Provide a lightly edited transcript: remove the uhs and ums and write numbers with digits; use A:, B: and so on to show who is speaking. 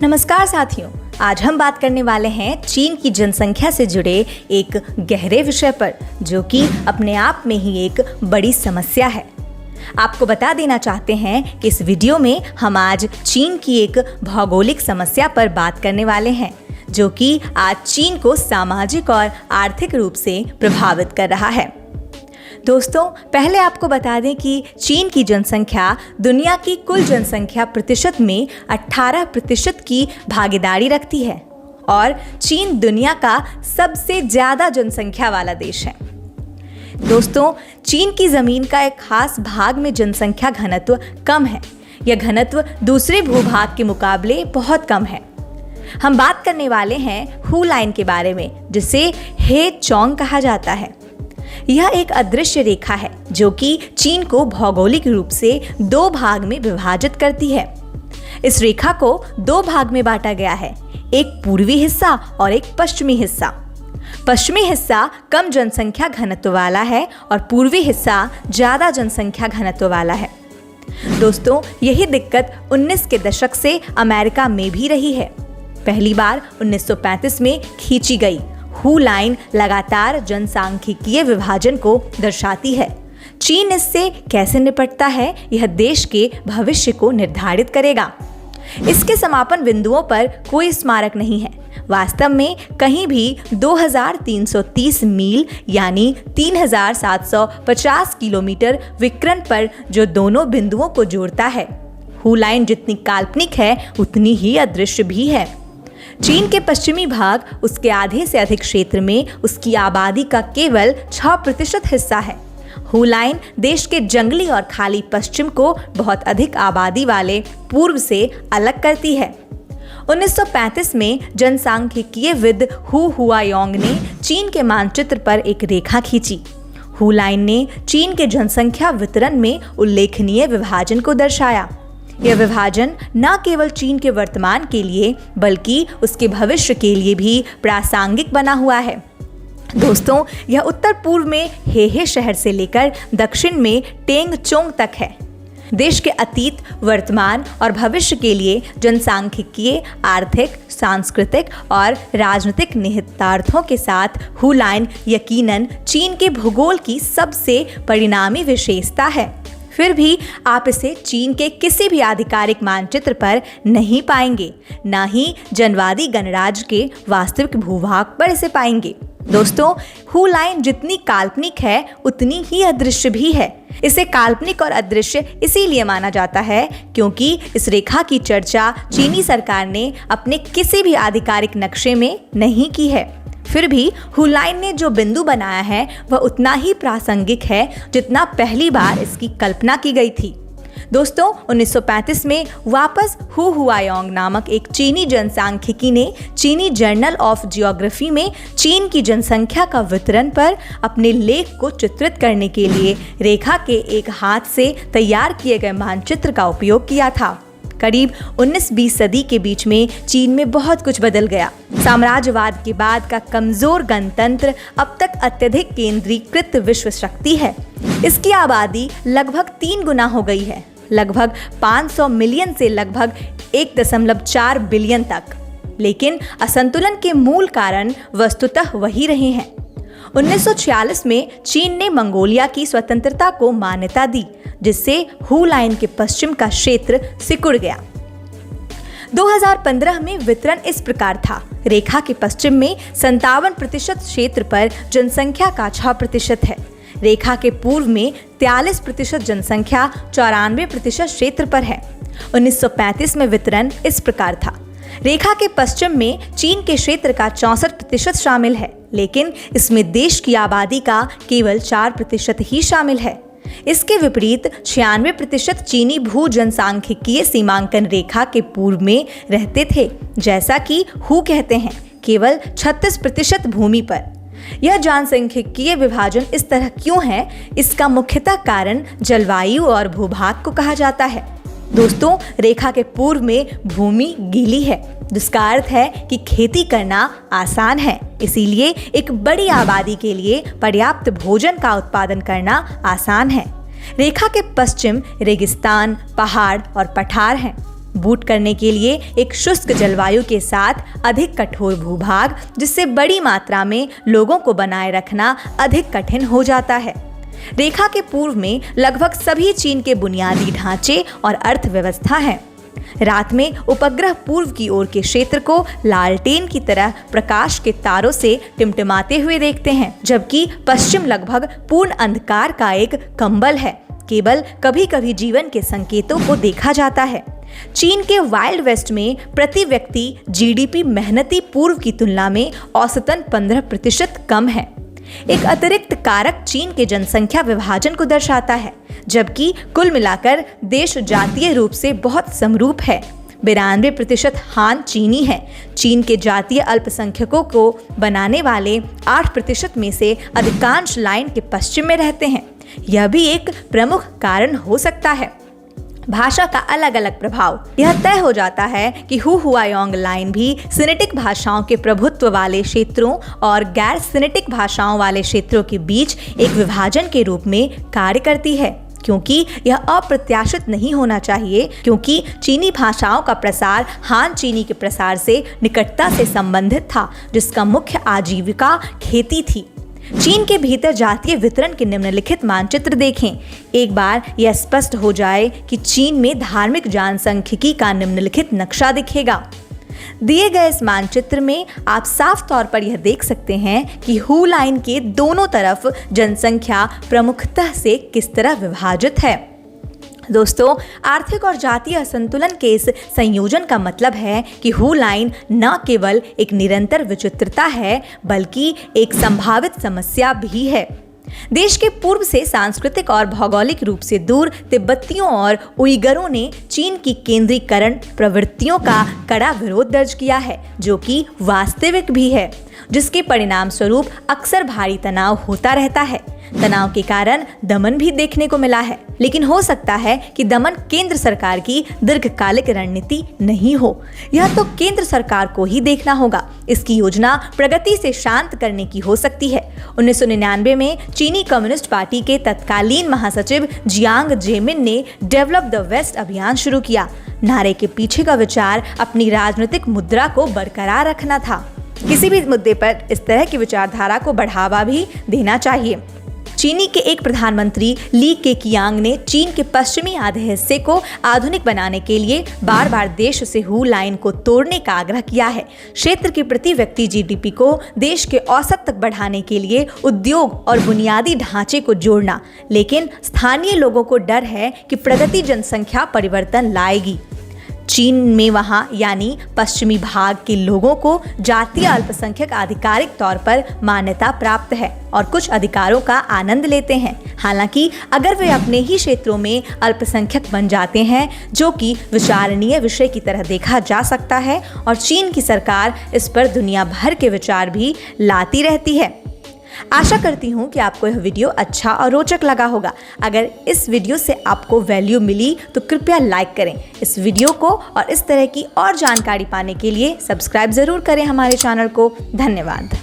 A: नमस्कार साथियों, आज हम बात करने वाले हैं चीन की जनसंख्या से जुड़े एक गहरे विषय पर, जो कि अपने आप में ही एक बड़ी समस्या है। आपको बता देना चाहते हैं कि इस वीडियो में हम आज चीन की एक भौगोलिक समस्या पर बात करने वाले हैं, जो कि आज चीन को सामाजिक और आर्थिक रूप से प्रभावित कर रहा है। दोस्तों, पहले आपको बता दें कि चीन की जनसंख्या दुनिया की कुल जनसंख्या प्रतिशत में 18% की भागीदारी रखती है और चीन दुनिया का सबसे ज़्यादा जनसंख्या वाला देश है। दोस्तों, चीन की ज़मीन का एक खास भाग में जनसंख्या घनत्व कम है। यह घनत्व दूसरे भूभाग के मुकाबले बहुत कम है। हम बात करने वाले हैं हू लाइन के बारे में, जिसे हे चोंग कहा जाता है। यह एक अदृश्य रेखा है जो कि चीन को भौगोलिक रूप से दो भाग में विभाजित करती है। इस रेखा को दो भाग में बांटा गया है, एक पूर्वी हिस्सा और एक पश्चिमी हिस्सा। पश्चिमी हिस्सा कम जनसंख्या घनत्व वाला है और पूर्वी हिस्सा ज़्यादा जनसंख्या घनत्व वाला है। दोस्तों, यही दिक्कत 19 के दशक से अमेरिका में भी रही है। पहली बार 1935 में खींची गई हू लाइन लगातार जनसांख्यिकीय विभाजन को दर्शाती है। चीन इससे कैसे निपटता है, यह देश के भविष्य को निर्धारित करेगा। इसके समापन बिंदुओं पर कोई स्मारक नहीं है। वास्तव में कहीं भी 2330 मील यानी 3750 किलोमीटर विकर्ण पर जो दोनों बिंदुओं को जोड़ता है। हू लाइन जितनी काल्पनिक है उतनी ही अदृश्य भी है। चीन के पश्चिमी भाग, उसके आधे से अधिक क्षेत्र में उसकी आबादी का केवल 6% हिस्सा है। हू लाइन देश के जंगली और खाली पश्चिम को बहुत अधिक आबादी वाले पूर्व से अलग करती है। 1935 में जनसांख्यिकीयविद हू हुआयोंग ने चीन के मानचित्र पर एक रेखा खींची। हू लाइन ने चीन के जनसंख्या वितरण में उल्लेखनीय विभाजन को दर्शाया। यह विभाजन न केवल चीन के वर्तमान के लिए बल्कि उसके भविष्य के लिए भी प्रासंगिक बना हुआ है। दोस्तों, यह उत्तर पूर्व में हे शहर से लेकर दक्षिण में टेंगचोंग तक है। देश के अतीत, वर्तमान और भविष्य के लिए जनसांख्यिकीय, आर्थिक, सांस्कृतिक और राजनीतिक निहितार्थों के साथ हू लाइन यकीनन चीन के भूगोल की सबसे परिणामी विशेषता है। फिर भी आप इसे चीन के किसी भी आधिकारिक मानचित्र पर नहीं पाएंगे, न ही जनवादी गणराज्य के वास्तविक भूभाग पर इसे पाएंगे। दोस्तों, हू लाइन जितनी काल्पनिक है उतनी ही अदृश्य भी है। इसे काल्पनिक और अदृश्य इसीलिए माना जाता है क्योंकि इस रेखा की चर्चा चीनी सरकार ने अपने किसी भी आधिकारिक नक्शे में नहीं की है। फिर भी हू लाइन ने जो बिंदु बनाया है वह उतना ही प्रासंगिक है जितना पहली बार इसकी कल्पना की गई थी। दोस्तों, 1935 में वापस हू हुआयोंग नामक एक चीनी जनसांख्यिकी ने चीनी जर्नल ऑफ जियोग्राफी में चीन की जनसंख्या का वितरण पर अपने लेख को चित्रित करने के लिए रेखा के एक हाथ से तैयार किए गए मानचित्र का उपयोग किया था। करीब 19-20 सदी के बीच में चीन में बहुत कुछ बदल गया। साम्राज्यवाद के बाद का कमजोर गणतंत्र अब तक अत्यधिक केंद्रीकृत विश्व शक्ति है। इसकी आबादी लगभग 3 गुना हो गई है, लगभग 500 मिलियन से लगभग 1.4 बिलियन तक। लेकिन असंतुलन के मूल कारण वस्तुतः वही रहे हैं। 1946 में चीन ने मंगोलिया की स्वतंत्रता को मान्यता दी, जिससे हू लाइन के पश्चिम का क्षेत्र सिकुड़ गया। 2015 में वितरण इस प्रकार था। रेखा के पश्चिम में 57% क्षेत्र पर जनसंख्या का 6% है। रेखा के पूर्व में 43% जनसंख्या 94% क्षेत्र पर है। 1935 में वितरण इस प्रकार था। रेखा के पश्चिम में चीन के क्षेत्र का 64% शामिल है, लेकिन इसमें देश की आबादी का केवल 4% ही शामिल है। इसके विपरीत 96% चीनी भू जनसांख्यिकीय सीमांकन रेखा के पूर्व में रहते थे, जैसा कि हू कहते हैं, केवल 36% भूमि पर। यह जनसांख्यिकीय विभाजन इस तरह क्यों है, इसका मुख्यतः कारण जलवायु और भूभाग को कहा जाता है। दोस्तों, रेखा के पूर्व में भूमि गीली है, जिसका अर्थ है कि खेती करना आसान है। इसीलिए एक बड़ी आबादी के लिए पर्याप्त भोजन का उत्पादन करना आसान है। रेखा के पश्चिम रेगिस्तान, पहाड़ और पठार हैं। बूट करने के लिए एक शुष्क जलवायु के साथ अधिक कठोर भूभाग, जिससे बड़ी मात्रा में लोगों को बनाए रखना अधिक कठिन हो जाता है। रेखा के पूर्व में लगभग सभी चीन के बुनियादी ढांचे और अर्थव्यवस्था हैं। रात में उपग्रह पूर्व की ओर के क्षेत्र को लालटेन की तरह प्रकाश के तारों से टिमटिमाते हुए देखते हैं, जबकि पश्चिम लगभग पूर्ण अंधकार का एक कंबल है। केवल कभी कभी जीवन के संकेतों को देखा जाता है। चीन के वाइल्ड वेस्ट में प्रति व्यक्ति जीडीपी मेहनती पूर्व की तुलना में औसतन 15% कम है। एक अतिरिक्त कारक चीन के जनसंख्या विभाजन को दर्शाता है, जबकि कुल मिलाकर देश जातीय रूप से बहुत समरूप है। 92% हान चीनी है। चीन के जातीय अल्पसंख्यकों को बनाने वाले 8% में से अधिकांश लाइन के पश्चिम में रहते हैं। यह भी एक प्रमुख कारण हो सकता है। भाषा का अलग अलग प्रभाव। यह तय हो जाता है कि हुआयोंग लाइन भी सिनेटिक भाषाओं के प्रभुत्व वाले क्षेत्रों और गैर सिनेटिक भाषाओं वाले क्षेत्रों के बीच एक विभाजन के रूप में कार्य करती है, क्योंकि यह अप्रत्याशित नहीं होना चाहिए, क्योंकि चीनी भाषाओं का प्रसार हान चीनी के प्रसार से निकटता से संबंधित था, जिसका मुख्य आजीविका खेती थी। चीन के भीतर जातीय वितरण के निम्नलिखित मानचित्र देखें। एक बार यह स्पष्ट हो जाए कि चीन में धार्मिक जनसांख्यिकी का निम्नलिखित नक्शा दिखेगा। दिए गए इस मानचित्र में आप साफ तौर पर यह देख सकते हैं कि हू लाइन के दोनों तरफ जनसंख्या प्रमुखतः से किस तरह विभाजित है। दोस्तों, आर्थिक और जातीय असंतुलन के इस संयोजन का मतलब है कि हू लाइन न केवल एक निरंतर विचित्रता है, बल्कि एक संभावित समस्या भी है। देश के पूर्व से सांस्कृतिक और भौगोलिक रूप से दूर तिब्बतियों और उइगरों ने चीन की केंद्रीकरण प्रवृत्तियों का कड़ा विरोध दर्ज किया है, जो कि वास्तविक भी है, जिसके परिणाम स्वरूप अक्सर भारी तनाव होता रहता है। तनाव के कारण दमन भी देखने को मिला है, लेकिन हो सकता है कि दमन केंद्र सरकार की दीर्घकालिक रणनीति नहीं हो। यह तो केंद्र सरकार को ही देखना होगा। इसकी योजना प्रगति से शांत करने की हो सकती है। 1999 में चीनी कम्युनिस्ट पार्टी के तत्कालीन महासचिव जियांग जेमिन ने डेवलप द वेस्ट अभियान शुरू किया। नारे के पीछे का विचार अपनी राजनीतिक मुद्रा को बरकरार रखना था। किसी भी मुद्दे पर इस तरह की विचारधारा को बढ़ावा भी देना चाहिए। चीनी के एक प्रधानमंत्री ली केकियांग ने चीन के पश्चिमी आधे हिस्से को आधुनिक बनाने के लिए बार बार देश से हू लाइन को तोड़ने का आग्रह किया है। क्षेत्र की प्रति व्यक्ति जीडीपी को देश के औसत तक बढ़ाने के लिए उद्योग और बुनियादी ढांचे को जोड़ना, लेकिन स्थानीय लोगों को डर है कि प्रगति जनसंख्या परिवर्तन लाएगी। चीन में वहां यानी पश्चिमी भाग के लोगों को जातीय अल्पसंख्यक आधिकारिक तौर पर मान्यता प्राप्त है और कुछ अधिकारों का आनंद लेते हैं। हालांकि अगर वे अपने ही क्षेत्रों में अल्पसंख्यक बन जाते हैं, जो कि विचारणीय विषय की तरह देखा जा सकता है, और चीन की सरकार इस पर दुनिया भर के विचार भी लाती रहती है। आशा करती हूँ कि आपको यह वीडियो अच्छा और रोचक लगा होगा। अगर इस वीडियो से आपको वैल्यू मिली तो कृपया लाइक करें इस वीडियो को, और इस तरह की और जानकारी पाने के लिए सब्सक्राइब ज़रूर करें हमारे चैनल को। धन्यवाद।